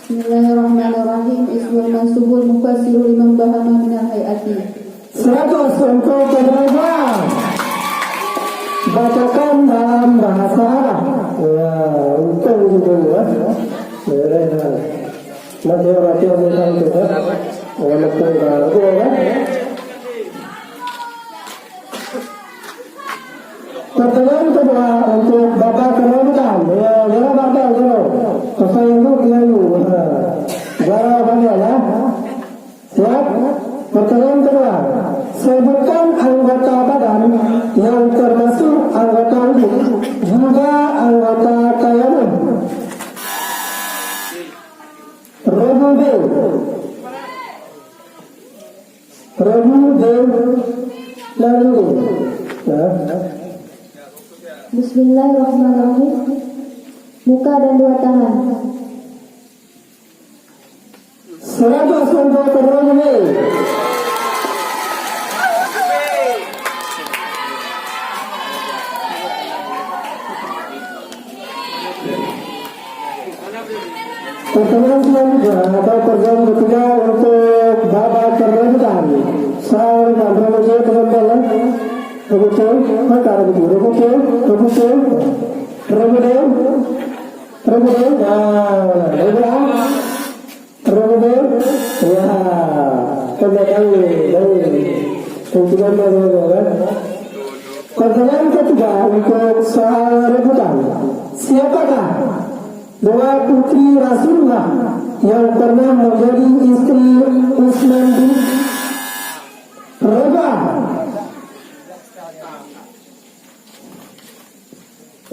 Bismillahirrahmanirrahim. Ismul mansubul mufassiru liman bahana minal hayati. 100 untuk penerima. Bacakan dalam bahasa Arab. Ya, untung gitu ya. Nanti orang yang bisa itu ya. Walaupun kalau ya. Pertanyaan kedua untuk Bapak Kementan. Ya, Bapak dulu. Saya itu dia dulu. Jawabannya ya. Siap? Pertanyaan kedua. Sebutkan anggota badan yang termasuk anggota wudhu juga anggota tayamum. Rebu B. Lalu. Bismillahirrahmanirrahim. Muka dan dua tangan. 100 untuk Rebu B. Pertanyaan selanjutnya atau pertanyaan ketiga untuk Bapak Kementan. Saya dan Roboce teman-teman. Roboce, maka Roboce. Ya, pertanyaan ketiga untuk soal rebutan. Siapakah dua putri Rasulullah yang pernah menjadi istri Utsman bin Rabah?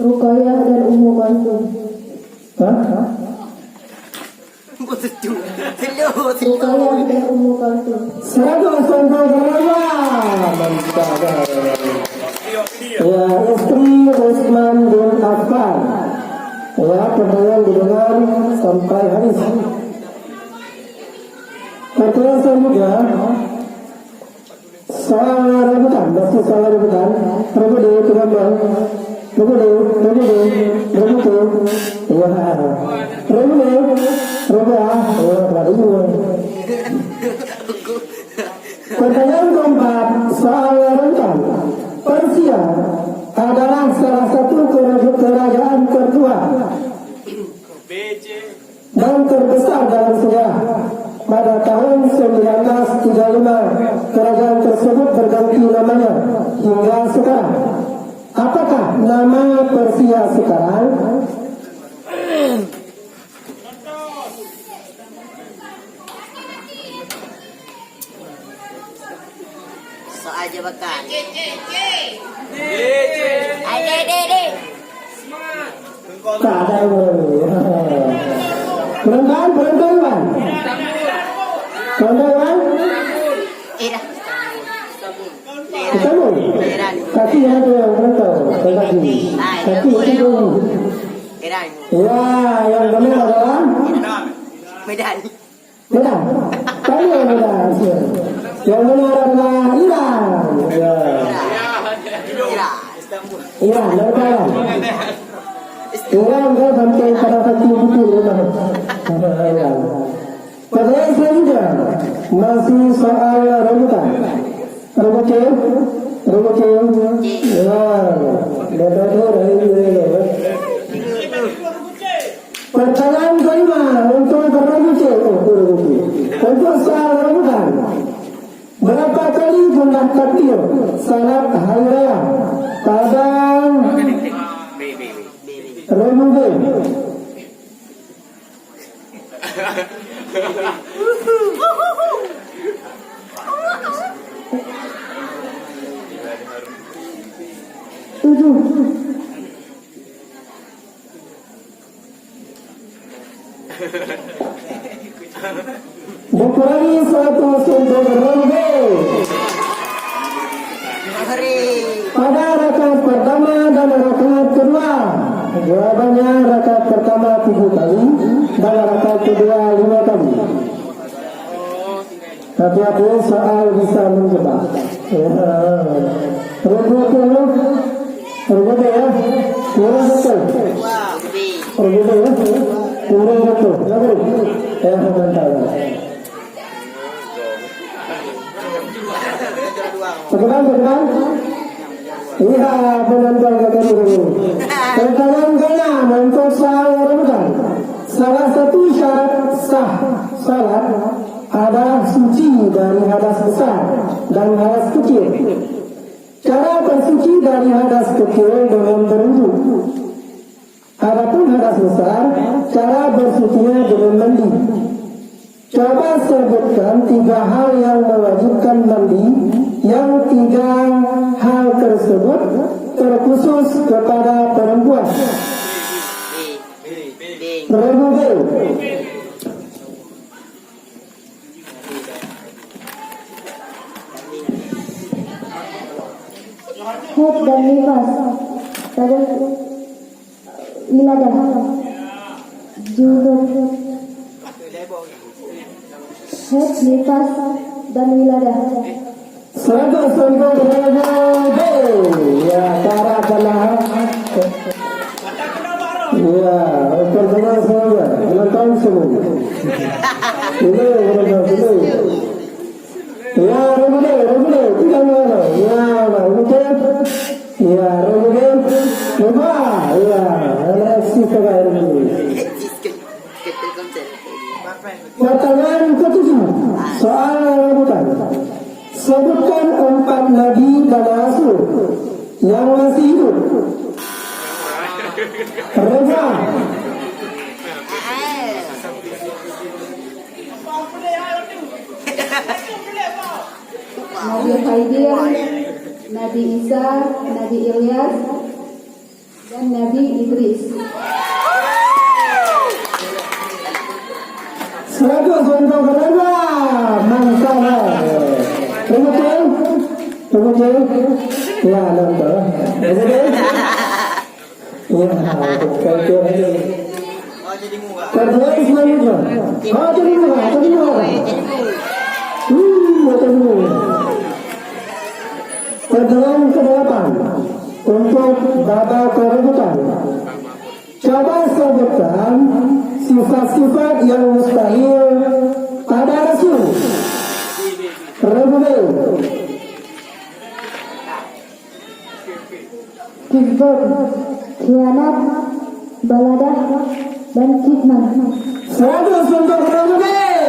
Ruqayyah dan Ummu Kalsum. Ruqayyah dan Ummu Kalsum. 100 untuk Rabah. Ya, istri Utsman bin Affan. Ya, pertanyaan didengar sampai habis. Pertanyaan selanjutnya soal rebutan, masih soal rebutan. Rebutan, teman-teman. Rebutan. Pertanyaan keempat soal rebutan. Persia adalah salah satu kerajaan tertua dan terbesar dalam sejarah. Pada tahun 1935 kerajaan tersebut berganti namanya hingga sekarang. Apakah nama Persia sekarang? Soal jebakan. Ade. Tak ada Perempuan. Istanbul. Kaki ada yang perempuan. Kaki itu. Ya, yang benar adalah Medan. Kali yang benar. Yang benar adalah Iran. Ya. Iran, Iran. Iran kan sampai pada satu buku Iran. Pertanyaan selanjutnya masih soal rebutan. Roboce. Pertanyaan kelima untuk Roboce. Untuk soal rebutan. Berapa kali jumlah takbir salat hari raya pada Ramadan? Dikurangi 100 untuk Ramadan. Pada rakaat pertama dan rakaat kedua. Jawabannya rakaat pertama 7 kali dan rakaat kedua 5 kali. Hati-hati soal bisa menjebak. Rukun ya. Kurang betul. Rukun ya. Kurang betul, betul. Bentar. Sekarang. Iya, penonton kata dulu. Pertanyaan ke-6 untuk sahur Ramadan. Salah satu syarat sah salat adalah suci dari hadas besar dan hadas kecil. Cara bersuci dari hadas kecil dengan berwudu. Adapun hadas besar, cara bersucinya dengan mandi. Coba sebutkan 3 hal yang mewajibkan mandi. Yang 3 hal tersebut terkhusus kepada perempuan. Perempuan. Haid dan nifas pada wilayah junub. Haid, nifas dan wilayah. Contoh ya, cara kalah. Ya, pertanyaan semua, menonton semua. Ini. Ya, Ramadan, tidak mana. Ya, Ramadan. Ya, Ramadan. Coba, ya, eleksi sekarang ini. Pertanyaan ke-7, soal Ramadan. Sebutkan 4 nabi dan rasul yang masih hidup. Reza. Nabi Khidir, Nabi Isa, Nabi Ilyas, dan Nabi Idris. 100 untuk Reza. Mantap. Kemudian, ya nonton. Ya, kalau jadi muka. pertanyaan selanjutnya. Jadi muka. Pertanyaan ke-8 untuk babak kerebutan. Coba sebutkan sifat-sifat yang mustahil pada Rasul. Rebel. Kizbut, khianat, baladah, dan kitman. 100 untuk Rebel.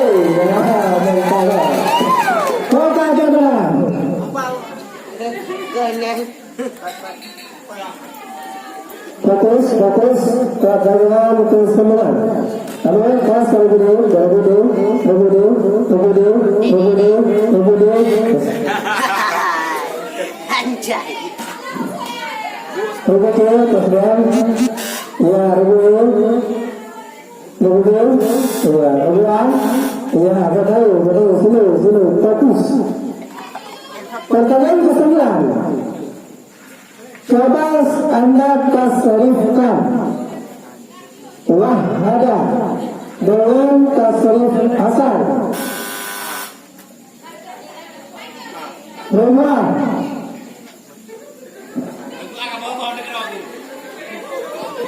Kota Jabal. Fokus pertanyaan ke-9. Kemudian kelas kemudian Anjay. kemudian ya betul sini fokus. Pertanyaan ke-9. Coba Anda tasrifkan wahada dengan tasrif asal. Rumah.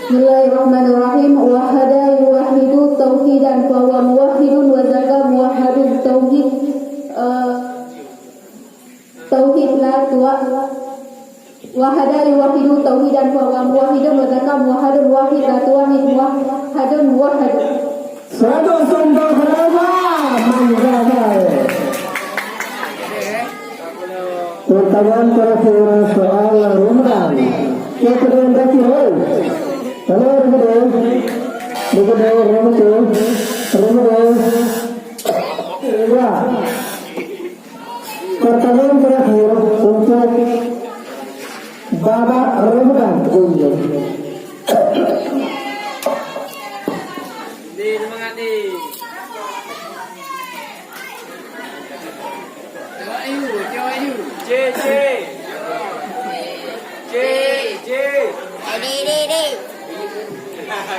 Bismillahirrahmanirrahim. Wahada yuwahidu tauhidan fa huwa muwahhidun wa zaka muwahhidun tauhid. Tauhid la tuwa. Wahada yuwahidu tauhidan fa huwa muwahhidun wa zaka muwahhidun wahid la tuwahid muwahhidun muwahhid. 100 untuk berapa? Pertanyaan terakhir soal Ramadan. Kita berhenti hal. Kalau Ramadan, ya. Pertanyaan terakhir untuk babak Ramadan. Semangat ni. J.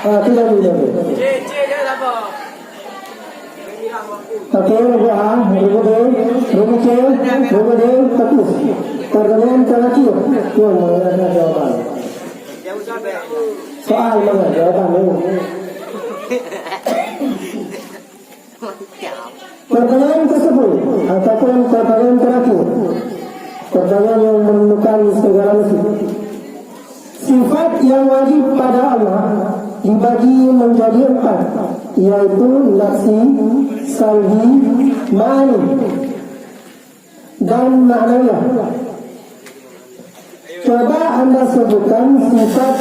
Tidak boleh. J dia apa? Fokus. Pertanyaan terakhir. Yang mana jawaban? Jauh sampai. Soal mana jawaban? Pertanyaan ke-10 ataupun pertanyaan terakhir, pertanyaan yang menemukan segala sifat yang wajib pada Allah dibagi menjadi 4, yaitu nafsi, salbi, ma'ani, dan ma'nawiyah. Coba Anda sebutkan sifat